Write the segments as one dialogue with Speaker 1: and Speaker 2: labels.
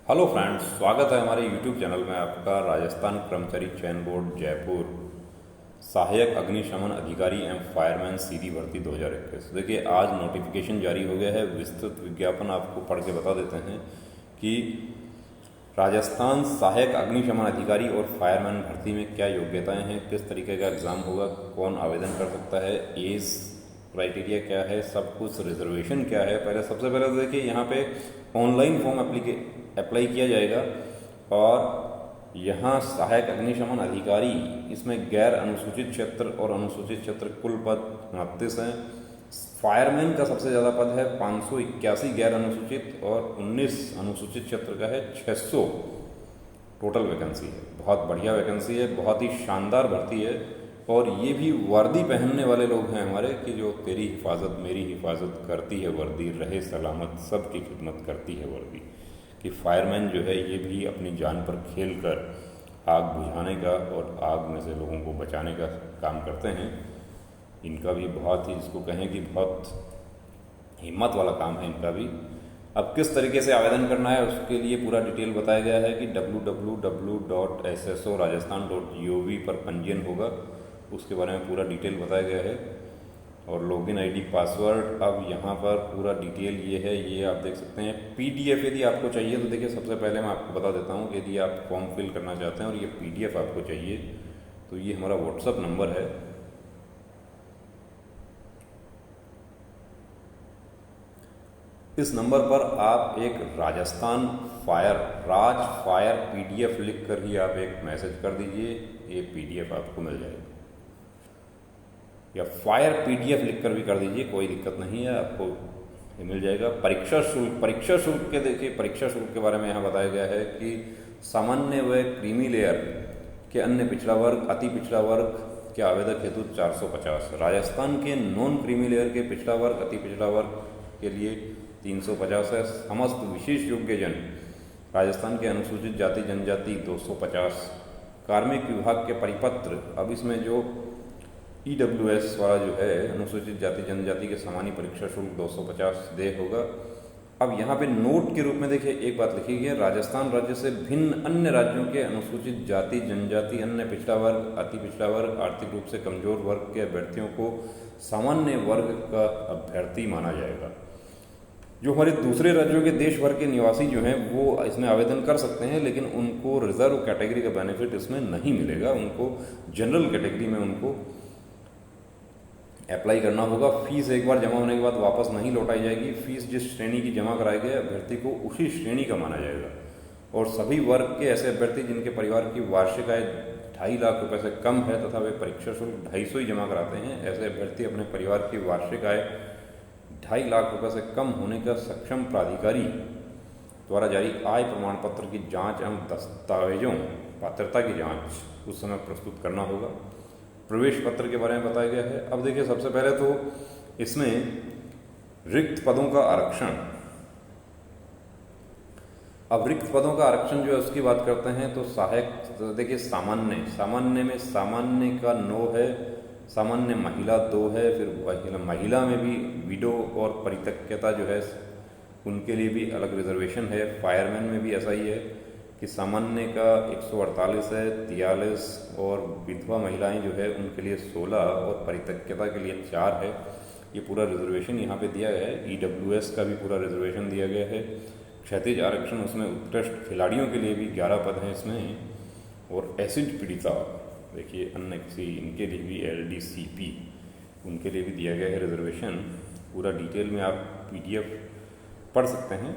Speaker 1: Hello friends, स्वागत है हमारे यूट्यूब चैनल में आपका। राजस्थान कर्मचारी चयन बोर्ड जयपुर सहायक अग्निशमन अधिकारी एवं फायरमैन सीधी भर्ती 2021। देखिए, आज नोटिफिकेशन जारी हो गया है। विस्तृत विज्ञापन आपको पढ़ के बता देते हैं कि राजस्थान सहायक अग्निशमन अधिकारी और फायरमैन भर्ती में क्या योग्यताएं हैं, किस तरीके का एग्ज़ाम होगा, कौन आवेदन कर सकता है, एज क्राइटेरिया क्या है, सब कुछ, रिजर्वेशन क्या है। सबसे पहले तो देखिए, यहाँ पे ऑनलाइन फॉर्म अप्लाई किया जाएगा और यहाँ सहायक अग्निशमन अधिकारी, इसमें गैर अनुसूचित क्षेत्र और अनुसूचित क्षेत्र कुल पद 29 हैं। फायरमैन का सबसे ज़्यादा पद है 581 गैर अनुसूचित और 19 अनुसूचित क्षेत्र का है 600 टोटल वैकेंसी है। बहुत बढ़िया वैकेंसी है, बहुत ही शानदार भर्ती है। और ये भी वर्दी पहनने वाले लोग हैं हमारे कि जो तेरी हिफाजत मेरी हिफाजत करती है वर्दी, रहे सलामत सबकी खिदमत करती है वर्दी। कि फायरमैन जो है ये भी अपनी जान पर खेल कर आग बुझाने का और आग में से लोगों को बचाने का काम करते हैं। इनका भी बहुत ही, जिसको कहें कि बहुत हिम्मत वाला काम है इनका भी। अब किस तरीके से आवेदन करना है उसके लिए पूरा डिटेल बताया गया है कि www.sso.rajasthan.gov पर पंजीयन होगा, उसके बारे में पूरा डिटेल बताया गया है। और लॉगिन आईडी पासवर्ड, अब यहाँ पर पूरा डिटेल ये है, ये आप देख सकते हैं। पीडीएफ यदि आपको चाहिए तो देखिए, सबसे पहले मैं आपको बता देता हूँ कि यदि आप फॉर्म फिल करना चाहते हैं और ये पीडीएफ आपको चाहिए तो ये हमारा व्हाट्सअप नंबर है। इस नंबर पर आप एक राजस्थान राज फायर पीडीएफ लिख कर ही आप एक मैसेज कर दीजिए, ये पीडीएफ आपको मिल जाएगा। या फायर पीडीएफ लिखकर भी कर दीजिए, कोई दिक्कत नहीं है, आपको ये मिल जाएगा। परीक्षा शुल्क के देखिए, परीक्षा शुल्क के बारे में यहाँ बताया गया है कि सामान्य व क्रीमी लेयर के अन्य पिछड़ा वर्ग, अति पिछड़ा वर्ग के आवेदक हेतु 450। राजस्थान के नॉन क्रीमी लेयर के पिछड़ा वर्ग, अति पिछड़ा वर्ग के लिए 350 है। समस्त विशेष योग्यजन राजस्थान के अनुसूचित जाति जनजाति 250। कार्मिक विभाग के परिपत्र, अब इसमें जो ईडब्ल्यूएस वाला जो है अनुसूचित जाति जनजाति के सामान्य परीक्षा शुल्क 250 देय होगा। अब यहाँ पे नोट के रूप में देखिए एक बात लिखी गई है, राजस्थान राज्य से भिन्न अन्य राज्यों के अनुसूचित जाति जनजाति, अन्य पिछड़ा वर्ग, अति पिछड़ा वर्ग, आर्थिक रूप से कमजोर वर्ग के अभ्यर्थियों को सामान्य वर्ग का अभ्यर्थी माना जाएगा। जो हमारे दूसरे राज्यों के देश भर के निवासी जो हैं वो इसमें आवेदन कर सकते हैं, लेकिन उनको रिजर्व कैटेगरी का बेनिफिट इसमें नहीं मिलेगा। उनको जनरल कैटेगरी में उनको अप्लाई करना होगा। फीस एक बार जमा होने के बाद वापस नहीं लौटाई जाएगी। फीस जिस श्रेणी की जमा कराई गई अभ्यर्थी को उसी श्रेणी का माना जाएगा। और सभी वर्ग के ऐसे अभ्यर्थी जिनके परिवार की वार्षिक आय 2.5 लाख रुपए से कम है तथा वे परीक्षा शुल्क 250 ही जमा कराते हैं, ऐसे अभ्यर्थी अपने परिवार की वार्षिक आय 2.5 लाख रुपए से कम होने का सक्षम प्राधिकारी द्वारा जारी आय प्रमाण पत्र की जाँच एवं दस्तावेजों पात्रता की जाँच उस समय प्रस्तुत करना होगा। प्रवेश पत्र के बारे में बताया गया है। अब देखिए, सबसे पहले तो इसमें रिक्त पदों का आरक्षण। अब रिक्त पदों का आरक्षण जो है उसकी बात करते हैं तो सहायक, तो देखिए सामान्य में सामान्य का 9 है, सामान्य महिला 2 है, फिर महिला में भी विडो और परित्यक्ता जो है उनके लिए भी अलग रिजर्वेशन है। फायरमैन में भी ऐसा ही है कि सामान्य का 148 है, 43, और विधवा महिलाएं जो है उनके लिए 16 और परित्यक्ता के लिए 4 है। ये पूरा रिजर्वेशन यहाँ पे दिया गया है। ईडब्ल्यूएस का भी पूरा रिजर्वेशन दिया गया है। क्षैतिज आरक्षण, उसमें उत्कृष्ट खिलाड़ियों के लिए भी 11 पद हैं इसमें। और एसिड पीड़िता, देखिए अन्य किसी, इनके लिए भी LDCP, उनके लिए भी दिया गया है रिजर्वेशन। पूरा डिटेल में आप PDF पढ़ सकते हैं।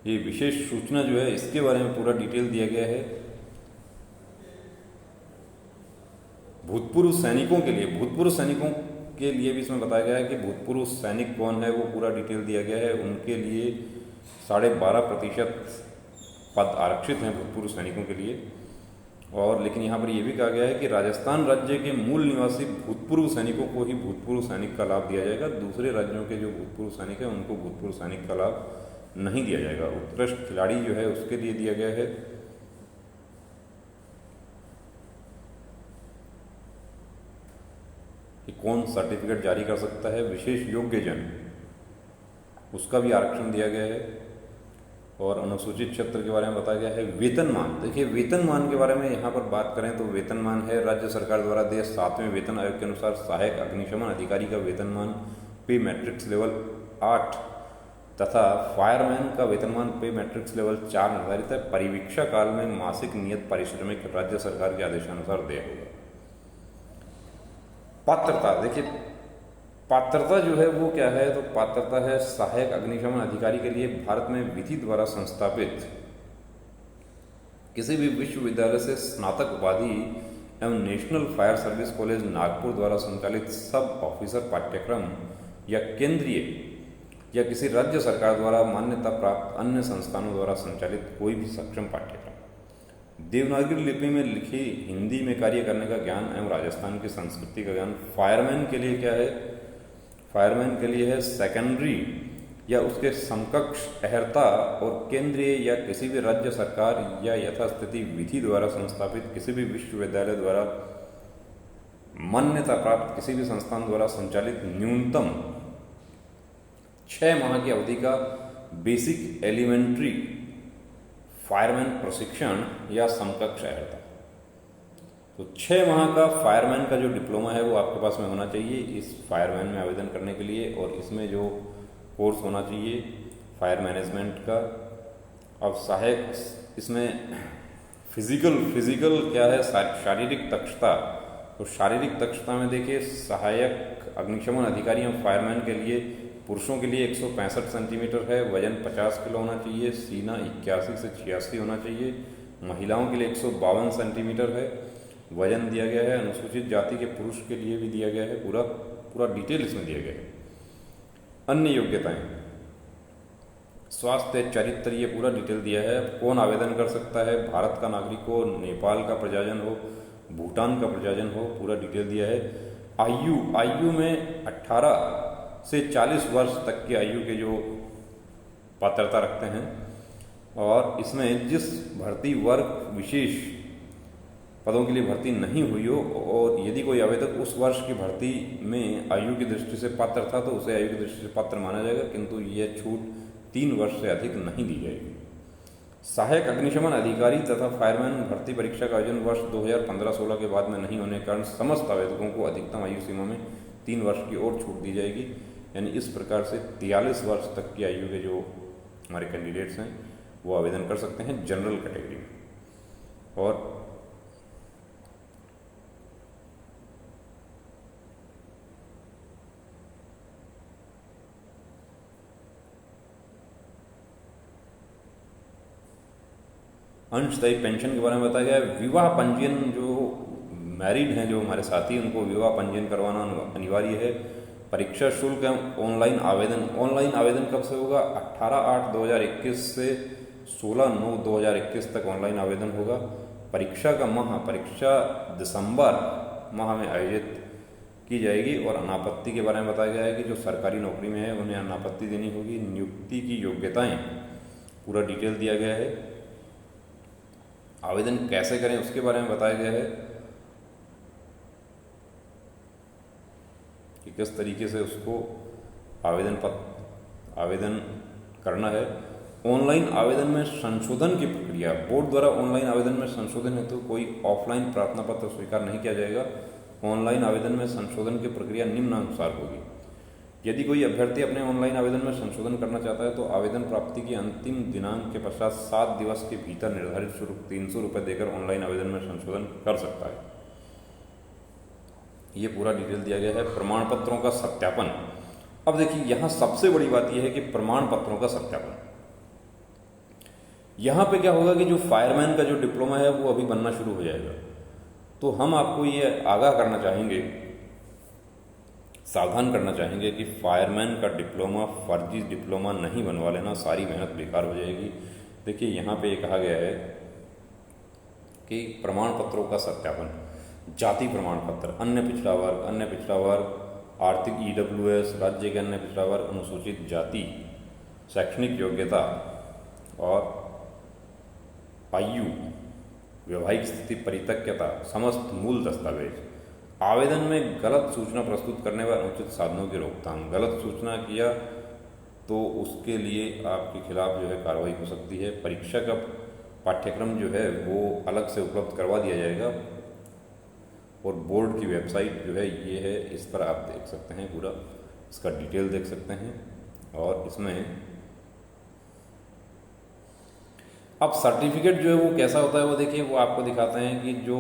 Speaker 1: ये विशेष सूचना जो है इसके बारे में पूरा डिटेल दिया गया है। भूतपूर्व सैनिकों के लिए भी इसमें बताया गया है कि भूतपूर्व सैनिक कौन है, वो पूरा डिटेल दिया गया है। उनके लिए 12.5% पद आरक्षित हैं भूतपूर्व सैनिकों के लिए। और लेकिन यहाँ पर यह भी कहा गया है कि राजस्थान राज्य के मूल निवासी भूतपूर्व सैनिकों को ही भूतपूर्व सैनिक का लाभ दिया जाएगा। दूसरे राज्यों के जो भूतपूर्व सैनिक हैं उनको भूतपूर्व सैनिक का लाभ नहीं दिया जाएगा। उत्कृष्ट खिलाड़ी जो है उसके लिए दिया गया है कि कौन सर्टिफिकेट जारी कर सकता है। विशेष योग्यजन, उसका भी आरक्षण दिया गया है। और अनुसूचित क्षेत्र के बारे में बताया गया है। वेतनमान, देखिए वेतनमान के बारे में यहाँ पर बात करें तो वेतनमान है राज्य सरकार द्वारा दिए 7वें वेतन आयोग के अनुसार सहायक अग्निशमन अधिकारी का वेतनमान पे मैट्रिक्स लेवल 8 तथा फायरमैन का वेतनमान पे मैट्रिक्स लेवल 4 निर्धारित है। परिवीक्षा काल में मासिक नियत पारिश्रमिक राज्य सरकार के आदेशानुसार देय होगा। पात्रता, देखिए पात्रता जो है वो क्या है, तो पात्रता है सहायक अग्निशमन अधिकारी के लिए भारत में विधि द्वारा संस्थापित किसी भी विश्वविद्यालय से स्नातक उपाधि एवं national fire service college Nagpur द्वारा संचालित सब ऑफिसर पाठ्यक्रम या केंद्रीय या किसी राज्य सरकार द्वारा मान्यता प्राप्त अन्य संस्थानों द्वारा संचालित कोई भी सक्षम पाठ्यक्रम। देवनागरी लिपि में लिखी हिंदी में कार्य करने का ज्ञान एवं राजस्थान की संस्कृति का ज्ञान। फायरमैन के लिए क्या है, फायरमैन के लिए है सेकेंडरी या उसके समकक्ष अहर्ता और केंद्रीय या किसी भी राज्य सरकार या यथास्थिति विधि द्वारा संस्थापित किसी भी विश्वविद्यालय द्वारा मान्यता प्राप्त किसी भी संस्थान द्वारा संचालित न्यूनतम 6 माह की अवधि का बेसिक एलिमेंट्री फायरमैन प्रशिक्षण या समकक्ष अहर्ता। तो 6 माह का फायरमैन का जो डिप्लोमा है वो आपके पास में होना चाहिए इस फायरमैन में आवेदन करने के लिए। और इसमें जो कोर्स होना चाहिए फायर मैनेजमेंट का। अब सहायक, इसमें फिजिकल क्या है, शारीरिक दक्षता। तो शारीरिक दक्षता में देखिए सहायक अग्निशमन अधिकारी एवं फायरमैन के लिए पुरुषों के लिए 165 सेंटीमीटर है, वजन 50 किलो होना चाहिए, सीना 81 से 86 होना चाहिए। महिलाओं के लिए 152 सेंटीमीटर है, वजन दिया गया है। अनुसूचित जाति के पुरुष के लिए भी दिया गया है, पूरा डिटेल इसमें दिया गया है। अन्य योग्यताएं, स्वास्थ्य, चरित्र, ये पूरा डिटेल दिया है। कौन आवेदन कर सकता है, भारत का नागरिक हो, नेपाल का प्रजाजन हो, भूटान का प्रजाजन हो, पूरा डिटेल दिया है। आयु में 18 से 40 वर्ष तक की आयु के जो पात्रता रखते हैं। और इसमें जिस भर्ती वर्ग विशेष पदों के लिए भर्ती नहीं हुई हो और यदि कोई आवेदक उस वर्ष की भर्ती में आयु की दृष्टि से पात्र था तो उसे आयु की दृष्टि से पात्र माना जाएगा, किंतु यह छूट 3 वर्ष से अधिक नहीं दी जाएगी। सहायक अग्निशमन अधिकारी तथा फायरमैन भर्ती परीक्षा का आयोजन वर्ष 2015-16 के बाद में नहीं होने के कारण समस्त आवेदकों को अधिकतम आयु सीमा में 3 वर्ष की और छूट दी जाएगी। यानी इस प्रकार से 43 वर्ष तक की आयु के जो हमारे कैंडिडेट्स हैं वो आवेदन कर सकते हैं जनरल कैटेगरी में। और अंशदायी पेंशन के बारे में बताया गया है। विवाह पंजीयन, जो मैरिड हैं जो हमारे साथी, उनको विवाह पंजीयन करवाना अनिवार्य है। परीक्षा शुल्क एवं ऑनलाइन आवेदन कब से होगा, 18/8/2021 से 16/9/2021 तक ऑनलाइन आवेदन होगा। परीक्षा दिसंबर माह में आयोजित की जाएगी। और अनापत्ति के बारे में बताया गया है कि जो सरकारी नौकरी में है उन्हें अनापत्ति देनी होगी। नियुक्ति की योग्यताएं पूरा डिटेल दिया गया है। आवेदन कैसे करें उसके बारे में बताया गया है कि किस तरीके से उसको आवेदन करना है। ऑनलाइन आवेदन में संशोधन की प्रक्रिया, बोर्ड द्वारा ऑनलाइन आवेदन में संशोधन हेतु कोई ऑफलाइन प्रार्थना पत्र स्वीकार नहीं किया जाएगा। ऑनलाइन आवेदन में संशोधन की प्रक्रिया निम्नानुसार होगी। यदि कोई अभ्यर्थी अपने ऑनलाइन आवेदन में संशोधन करना चाहता है तो आवेदन प्राप्ति की अंतिम दिनांक के पश्चात 7 दिवस के भीतर निर्धारित शुल्क 300 रुपये देकर ऑनलाइन आवेदन में संशोधन कर सकता है। ये पूरा डिटेल दिया गया है। प्रमाण पत्रों का सत्यापन। अब देखिए यहाँ सबसे बड़ी बात यह है कि प्रमाण पत्रों का सत्यापन। यहाँ पे क्या होगा कि जो फायरमैन का जो डिप्लोमा है वो अभी बनना शुरू हो जाएगा। तो हम आपको ये आगाह करना चाहेंगे, सावधान करना चाहेंगे कि फायरमैन का डिप्लोमा फर्जी डिप्लोमा नहीं बनवा लेना, सारी मेहनत बेकार हो जाएगी। देखिए यहाँ पे कहा गया है कि प्रमाण पत्रों का सत्यापन, जाति प्रमाण पत्र, अन्य पिछड़ा वर्ग, आर्थिक EWS, राज्य के अन्य पिछड़ा वर्ग, अनुसूचित जाति, शैक्षणिक योग्यता और आयु, वैवाहिक स्थिति, परिपक्वता, समस्त मूल दस्तावेज, आवेदन में गलत सूचना प्रस्तुत करने व अनुचित साधनों की रोकथाम। गलत सूचना किया तो उसके लिए आपके खिलाफ जो है कार्रवाई हो सकती है। परीक्षा का पाठ्यक्रम जो है वो अलग से उपलब्ध करवा दिया जाएगा और बोर्ड की वेबसाइट जो है ये है, इस पर आप देख सकते हैं, पूरा इसका डिटेल देख सकते हैं। और इसमें अब सर्टिफिकेट जो है वो कैसा होता है वो देखिए, वो आपको दिखाते हैं कि जो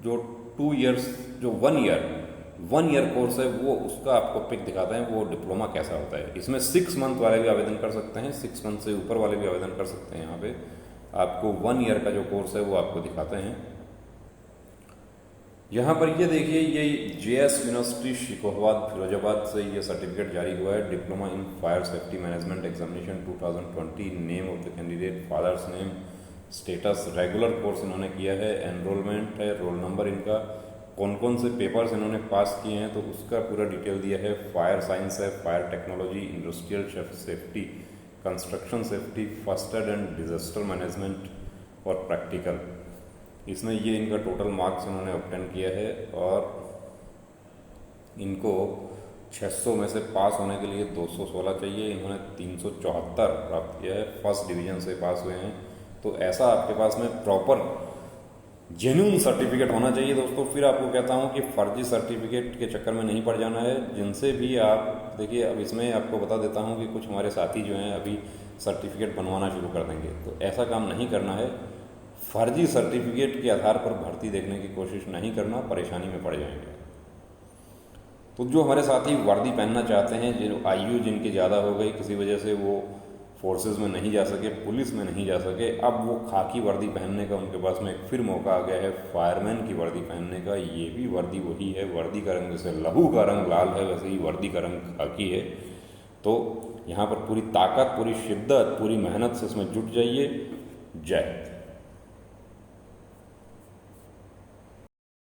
Speaker 1: 2 इयर्स, जो 1 ईयर कोर्स है वो उसका आपको पिक दिखाते हैं, वो डिप्लोमा कैसा होता है। इसमें 6 मंथ वाले भी आवेदन कर सकते हैं, 6 मंथ से ऊपर वाले भी आवेदन कर सकते हैं। यहाँ पे आपको 1 ईयर का जो कोर्स है वो आपको दिखाते हैं। यहाँ पर ये देखिए, ये JS यूनिवर्सिटी शिकोहाबाद फिरोजाबाद से ये सर्टिफिकेट जारी हुआ है। Diploma in fire safety management examination 2020, name of the candidate, father's name, status, regular course इन्होंने किया है, एनरोलमेंट है, रोल नंबर इनका, कौन कौन से पेपर्स इन्होंने पास किए हैं तो उसका पूरा डिटेल दिया है। फायर साइंस है, fire technology, industrial safety, construction safety, first aid and disaster management और प्रैक्टिकल। इसमें ये इनका टोटल मार्क्स इन्होंने ऑब्टेन किया है और इनको 600 में से पास होने के लिए 216 चाहिए, इन्होंने 374 प्राप्त किया है, फर्स्ट डिवीजन से पास हुए हैं। तो ऐसा आपके पास में प्रॉपर जेन्युइन सर्टिफिकेट होना चाहिए दोस्तों। फिर आपको कहता हूँ कि फर्जी सर्टिफिकेट के चक्कर में नहीं पड़ जाना है। जिनसे भी आप देखिए, अब इसमें आपको बता देता हूँ कि कुछ हमारे साथी जो हैं अभी सर्टिफिकेट बनवाना शुरू कर देंगे, तो ऐसा काम नहीं करना है। फर्जी सर्टिफिकेट के आधार पर भर्ती देखने की कोशिश नहीं करना, परेशानी में पड़ जाएंगे। तो जो हमारे साथी वर्दी पहनना चाहते हैं, जो आयु जिनकी ज़्यादा हो गई, किसी वजह से वो फोर्सेस में नहीं जा सके, पुलिस में नहीं जा सके, अब वो खाकी वर्दी पहनने का उनके पास में एक फिर मौका आ गया है, फायरमैन की वर्दी पहनने का। ये भी वर्दी वही है, वर्दी का रंग जैसे लहू का रंग लाल है वैसे ही वर्दी का रंग खाकी है। तो यहाँ पर पूरी ताकत, पूरी शिद्दत, पूरी मेहनत से इसमें जुट जाइए। जय हिंद।